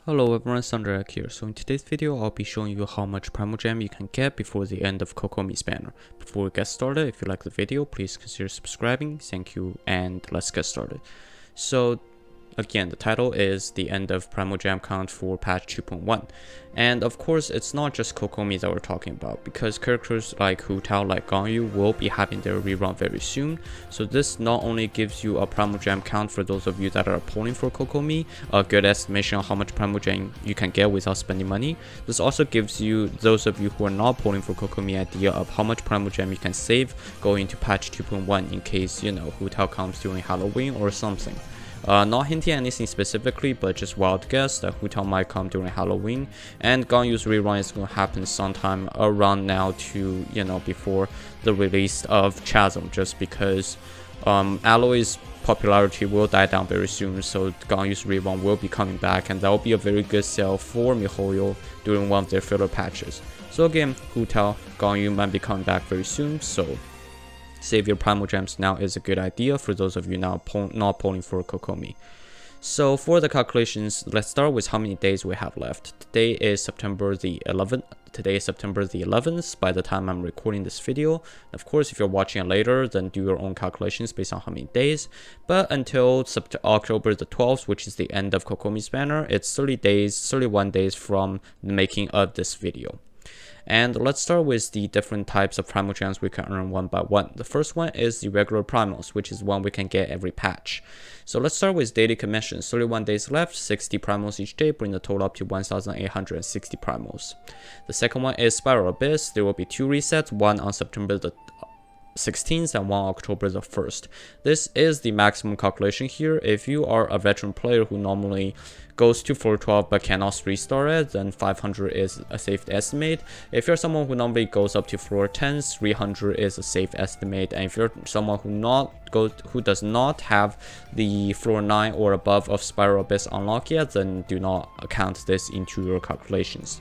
Hello everyone, Sunderek here. So in today's video, I'll be showing you how much Primogem you can get before the end of Kokomi's banner. Before we get started, if you like the video, please consider subscribing. Thank you, and let's get started. So again, the title is the end of Primogem count for patch 2.1. And of course, it's not just Kokomi that we're talking about, because characters like Hu Tao, like Ganyu will be having their rerun very soon. So this not only gives you a Primogem count for those of you that are polling for Kokomi, a good estimation on how much Primogem you can get without spending money. This also gives you, those of you who are not polling for Kokomi, idea of how much Primogem you can save going into patch 2.1 in case, you know, Hu Tao comes during Halloween or something. Not hinting at anything specifically, but just wild guess that Hu Tao might come during Halloween, and Ganyu's rerun is going to happen sometime around now to, you know, before the release of Chasm, just because Alloy's popularity will die down very soon, so Ganyu's rerun will be coming back, and that will be a very good sell for MiHoYo during one of their filler patches. So again, Hu Tao, Ganyu might be coming back very soon, so save your Primogems now is a good idea for those of you now not polling for Kokomi. So for the calculations, let's start with how many days we have left. Today is September the 11th by the time I'm recording this video. Of course, if you're watching it later, then do your own calculations based on how many days. But until October the 12th, which is the end of Kokomi's banner, it's 31 days from the making of this video. And let's start with the different types of Primogems we can earn one by one. The first one is the regular primals, which is one we can get every patch. So let's start with daily commissions. 31 days left, 60 primals each day, bring the total up to 1,860 primals. The second one is Spiral Abyss. There will be 2 resets, one on September the 16th and 1 October the 1st. This is the maximum calculation here. If you are a veteran player who normally goes to floor 12 but cannot restart it, then 500 is a safe estimate. If you're someone who normally goes up to floor 10, 300 is a safe estimate. And if you're someone who does not have the floor 9 or above of Spiral Abyss unlocked yet, then do not count this into your calculations.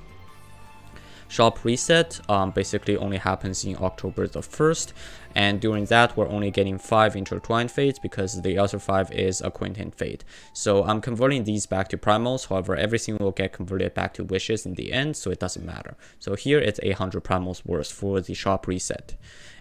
Shop reset basically only happens in October the 1st, and during that we're only getting 5 intertwined fates because the other 5 is acquaintance fate. So I'm converting these back to primals, however everything will get converted back to wishes in the end, so it doesn't matter. So here it's 800 primals worth for the shop reset.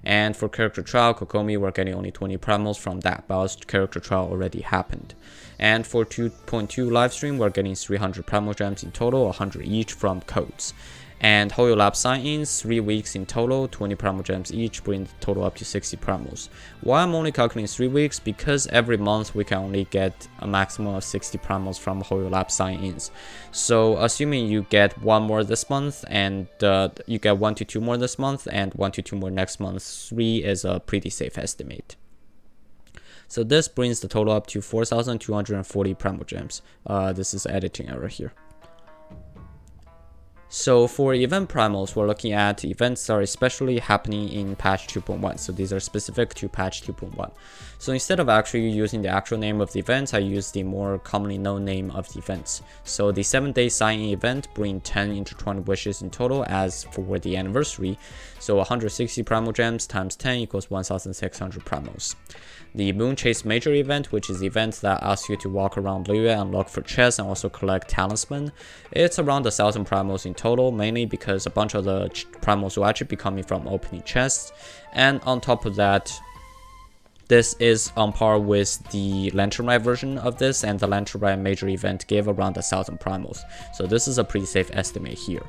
And for character trial, Kokomi, we're getting only 20 primals from that, but character trial already happened. And for 2.2 livestream, we're getting 300 Primogems in total, 100 each from codes. And HoYo Lab sign-ins, 3 weeks in total, 20 Primogems each, bring the total up to 60 primals. Why I'm only calculating 3 weeks? Because every month we can only get a maximum of 60 primals from HoYo Lab sign-ins. So assuming you get 1 more this month, and you get 1 to 2 more this month, and 1 to 2 more next month, 3 is a pretty safe estimate. So this brings the total up to 4,240 Primogems. This is editing error here. So for event primals, we're looking at events that are especially happening in patch 2.1. So these are specific to patch 2.1. So instead of actually using the actual name of the events, I use the more commonly known name of the events. So the 7-day sign-in event bring 10 intertwined wishes in total as for the anniversary. So 160 Primogems times 10 equals 1,600 primals. The Moon Chase Major event, which is the event that asks you to walk around Liyue and look for chests and also collect talisman. It's around 1,000 primals in total, mainly because a bunch of the primals will actually be coming from opening chests. And on top of that, this is on par with the Lantern Ride version of this, and the Lantern Ride Major event gave around 1,000 primals. So this is a pretty safe estimate here.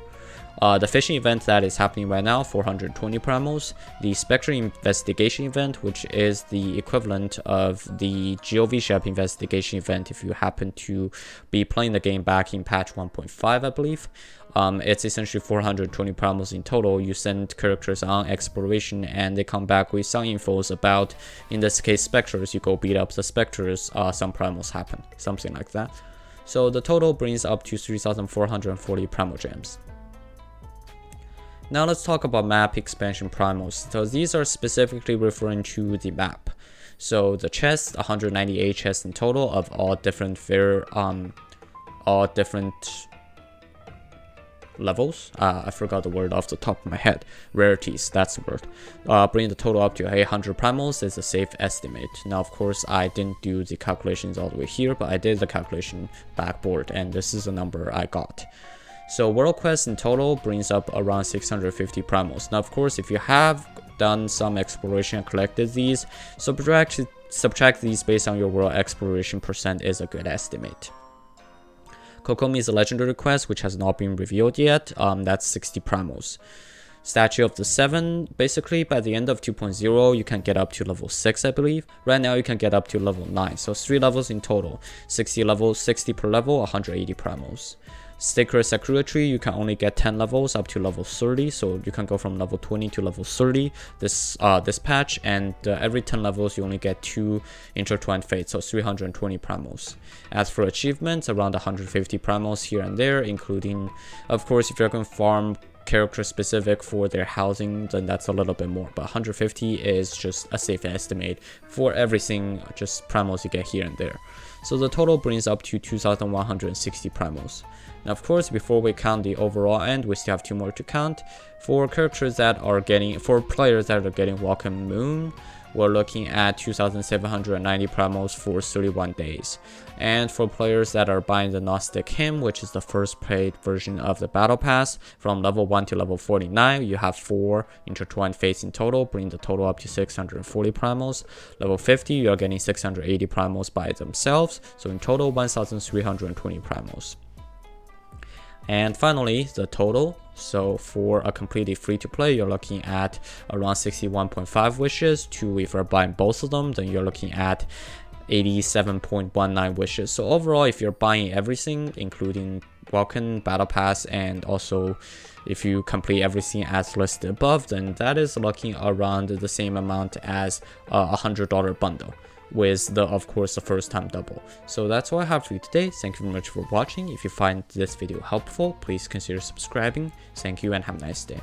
The fishing event that is happening right now, 420 primals. The Spectre investigation event, which is the equivalent of the GOV shop investigation event if you happen to be playing the game back in patch 1.5, I believe. It's essentially 420 primals in total. You send characters on exploration and they come back with some infos about, in this case, specters. You go beat up the specters, some primals happen, something like that. So the total brings up to 3,440 Primogems. Now let's talk about map expansion primals. So these are specifically referring to the map. So the chests, 198 chests in total of all different levels. I forgot the word off the top of my head. Rarities, that's the word. Bring the total up to 800 primals is a safe estimate. Now, of course, I didn't do the calculations all the way here, but I did the calculation backboard, and this is the number I got. So World Quest in total brings up around 650 primals. Now, of course, if you have done some exploration and collected these, subtract these based on your world exploration percent is a good estimate. Kokomi is a legendary quest which has not been revealed yet. That's 60 primals. Statue of the 7, basically by the end of 2.0 you can get up to level 6, I believe. Right now you can get up to level 9, so 3 levels in total. 60 levels, 60 per level, 180 primals. Sacred Sakura Tree, you can only get 10 levels up to level 30, so you can go from level 20 to level 30 this patch, and every 10 levels you only get 2 intertwined fates, so 320 primals. As for achievements, around 150 primals here and there, including, of course, if you're going to farm character specific for their housing, then that's a little bit more, but 150 is just a safe estimate for everything, just primals you get here and there. So the total brings up to 2160 primals. Now, of course, before we count the overall end, we still have 2 more to count. For players that are getting Welcome Moon, we're looking at 2790 primals for 31 days. And for players that are buying the Gnostic Hymn, which is the first paid version of the Battle Pass, from level 1 to level 49, you have 4 intertwined fates in total, bringing the total up to 640 primals. Level 50, you're getting 680 primals by themselves, so in total 1320 primals. And finally, the total. So for a completely free to play, you're looking at around 61.5 wishes. If you're buying both of them, then you're looking at 87.19 wishes. So overall, if you're buying everything, including Welcome, Battle Pass, and also if you complete everything as listed above, then that is looking around the same amount as a $100 bundle, with of course the first time double. So that's all I have for you today. Thank you very much for watching. If you find this video helpful, please consider subscribing. Thank you and have a nice day.